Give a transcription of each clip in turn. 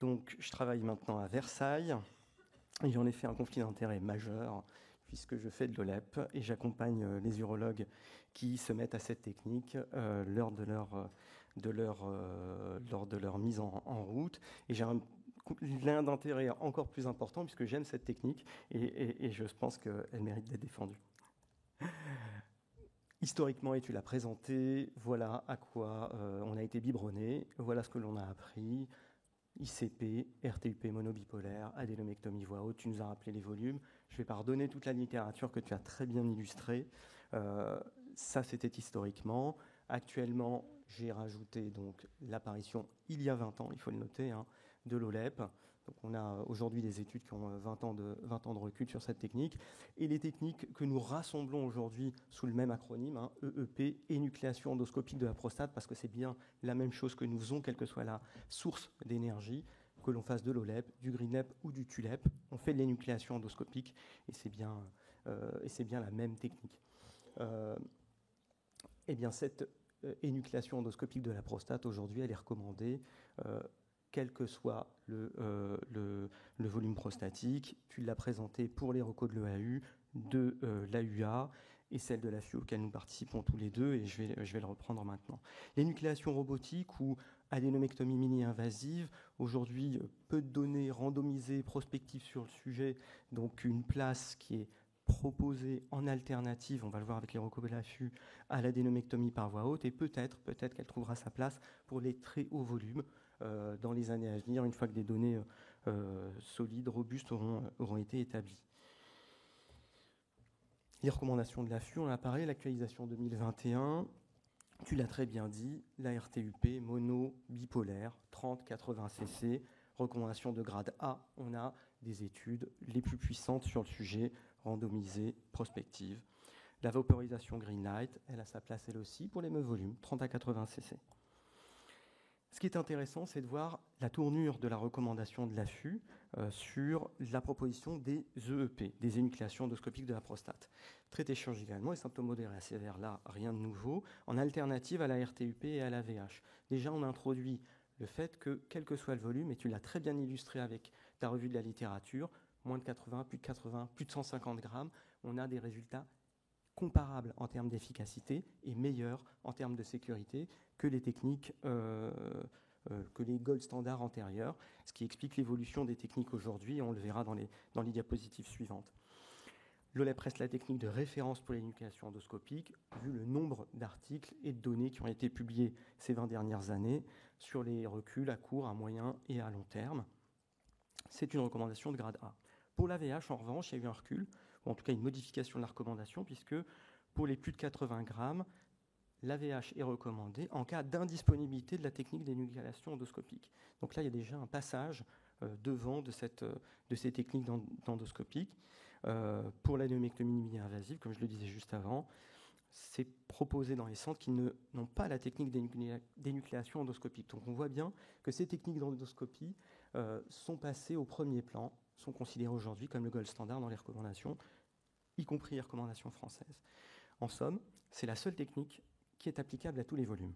Donc, je travaille maintenant à Versailles et j'en ai fait un conflit d'intérêts majeur puisque je fais de l'OLEP et j'accompagne les urologues qui se mettent à cette technique lors de leur mise en route. Et j'ai un lien d'intérêt encore plus important puisque j'aime cette technique et je pense qu'elle mérite d'être défendue. Historiquement, et tu l'as présenté, voilà à quoi on a été biberonné, voilà ce que l'on a appris. ICP, RTUP monobipolaire, adénomectomie voix haute, tu nous as rappelé les volumes. Je vais pas redonner toute la littérature que tu as très bien illustrée. Ça, c'était historiquement. Actuellement, j'ai rajouté donc l'apparition, il y a 20 ans, il faut le noter, hein, de l'OLEP. Donc on a aujourd'hui des études qui ont 20 ans de recul sur cette technique. Et les techniques que nous rassemblons aujourd'hui sous le même acronyme, hein, EEP, énucléation endoscopique de la prostate, parce que c'est bien la même chose que nous faisons, quelle que soit la source d'énergie, que l'on fasse de l'OLEP, du GreenLEP ou du TULEP. On fait de l'énucléation endoscopique et c'est bien la même technique. Eh bien, cette énucléation endoscopique de la prostate, aujourd'hui, elle est recommandée quel que soit le volume prostatique. Tu l'as présenté pour les recos de l'EAU, de l'AUA et celle de la FU auquel nous participons tous les deux, et je vais le reprendre maintenant. L'énucléation robotique ou adénomectomie mini-invasive, aujourd'hui, peu de données randomisées, prospectives sur le sujet, donc une place qui est proposée en alternative, on va le voir avec les recos de la FU, à l'adénomectomie par voie haute, et peut-être qu'elle trouvera sa place pour les très hauts volumes dans les années à venir, une fois que des données solides, robustes auront été établies. Les recommandations de l'AFU, on a parlé, l'actualisation 2021, tu l'as très bien dit, la RTUP mono bipolaire, 30-80 cc, recommandation de grade A, on a des études les plus puissantes sur le sujet, randomisées, prospectives. La vaporisation Greenlight, elle a sa place elle aussi pour les mêmes volumes, 30 à 80 cc. Ce qui est intéressant, c'est de voir la tournure de la recommandation de l'AFU sur la proposition des EEP, des énucléations endoscopiques de la prostate. Traité chirurgicalement et symptômes modérés à sévères, là, rien de nouveau, en alternative à la RTUP et à la VH. Déjà, on introduit le fait que, quel que soit le volume, et tu l'as très bien illustré avec ta revue de la littérature, moins de 80, plus de 80, plus de 150 grammes, on a des résultats comparables en termes d'efficacité et meilleurs en termes de sécurité que les techniques, que les gold standards antérieurs, ce qui explique l'évolution des techniques aujourd'hui, et on le verra dans les diapositives suivantes. L'OLEP reste la technique de référence pour l'énucléation endoscopique, vu le nombre d'articles et de données qui ont été publiés ces 20 dernières années sur les reculs à court, à moyen et à long terme. C'est une recommandation de grade A. Pour la VH, en revanche, il y a eu un recul, ou en tout cas une modification de la recommandation, puisque pour les plus de 80 grammes, la VH est recommandée en cas d'indisponibilité de la technique d'énucléation endoscopique. Donc là, il y a déjà un passage devant de ces techniques d'endoscopique. Pour l'adénomectomie mini-invasive, comme je le disais juste avant, c'est proposé dans les centres qui n'ont pas la technique d'énucléation endoscopique. Donc on voit bien que ces techniques d'endoscopie sont passées au premier plan, sont considérées aujourd'hui comme le gold standard dans les recommandations, y compris les recommandations françaises. En somme, c'est la seule technique qui est applicable à tous les volumes.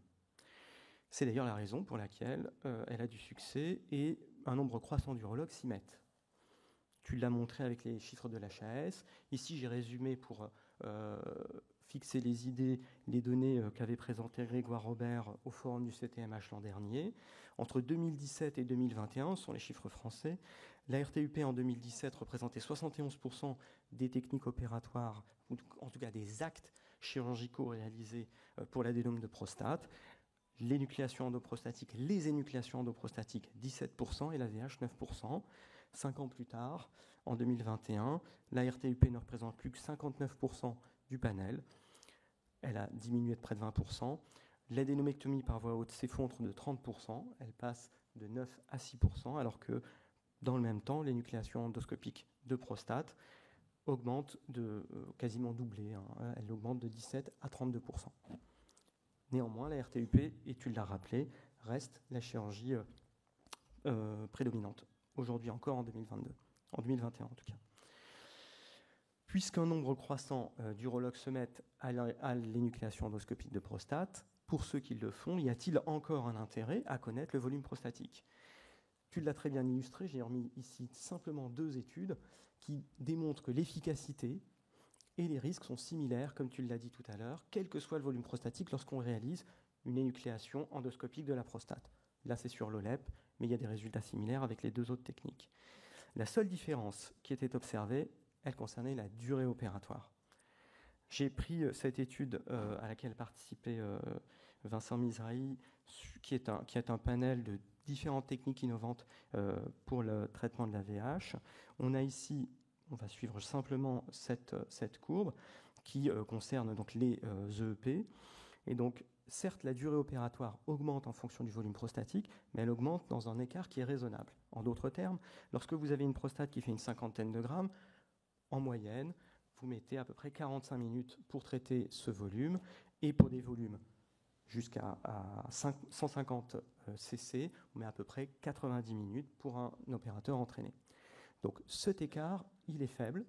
C'est d'ailleurs la raison pour laquelle elle a du succès et un nombre croissant d'urologues s'y mettent. Tu l'as montré avec les chiffres de l'HAS. Ici, j'ai résumé pour fixer les idées, les données qu'avait présentées Grégoire Robert au forum du CTMH l'an dernier. Entre 2017 et 2021, ce sont les chiffres français, la RTUP en 2017 représentait 71% des techniques opératoires, ou en tout cas des actes chirurgicaux réalisés pour l'adénome de prostate. L'énucléation endoprostatique, les énucléations endoprostatiques, 17% et la VH, 9%. 5 ans plus tard, en 2021, la RTUP ne représente plus que 59% du panel. Elle a diminué de près de 20%. L'adénomectomie par voie haute s'effondre de 30%. Elle passe de 9 à 6%, alors que dans le même temps, l'énucléation endoscopique de prostate augmente de quasiment doublé. Elle augmente de 17 à 32%. Néanmoins, la RTUP, et tu l'as rappelé, reste la chirurgie prédominante. Aujourd'hui encore en 2022, en 2021 en tout cas. Puisqu'un nombre croissant d'urologues se mettent à l'énucléation endoscopique de prostate, pour ceux qui le font, y a-t-il encore un intérêt à connaître le volume prostatique ? Tu l'as très bien illustré, j'ai remis ici simplement 2 études qui démontrent que l'efficacité et les risques sont similaires, comme tu l'as dit tout à l'heure, quel que soit le volume prostatique lorsqu'on réalise une énucléation endoscopique de la prostate. Là, c'est sur l'OLEP, mais il y a des résultats similaires avec les 2 autres techniques. La seule différence qui était observée, elle concernait la durée opératoire. J'ai pris cette étude à laquelle participait Vincent Mizrahi, qui est un panel de différentes techniques innovantes pour le traitement de la VH. On a ici, on va suivre simplement cette courbe qui concerne donc les EEP. Et donc, certes, la durée opératoire augmente en fonction du volume prostatique, mais elle augmente dans un écart qui est raisonnable. En d'autres termes, lorsque vous avez une prostate qui fait une 50aine de grammes, en moyenne, vous mettez à peu près 45 minutes pour traiter ce volume, et pour des volumes jusqu'à 150 cc, on met à peu près 90 minutes pour un opérateur entraîné. Donc cet écart, il est faible,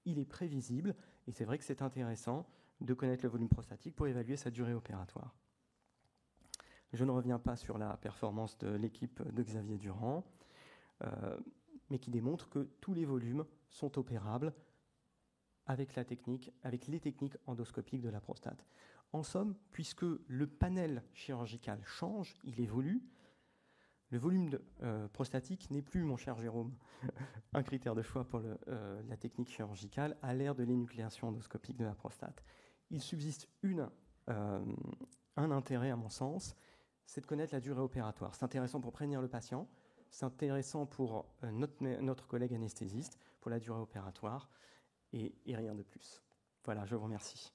il est prévisible, et c'est vrai que c'est intéressant de connaître le volume prostatique pour évaluer sa durée opératoire. Je ne reviens pas sur la performance de l'équipe de Xavier Durand, mais qui démontre que tous les volumes sont opérables avec les techniques endoscopiques de la prostate. En somme, puisque le panel chirurgical change, il évolue, le volume prostatique n'est plus, mon cher Jérôme, un critère de choix pour la technique chirurgicale à l'ère de l'énucléation endoscopique de la prostate. Il subsiste un intérêt, à mon sens, c'est de connaître la durée opératoire. C'est intéressant pour prévenir le patient, c'est intéressant pour notre collègue anesthésiste, pour la durée opératoire, et rien de plus. Voilà, je vous remercie.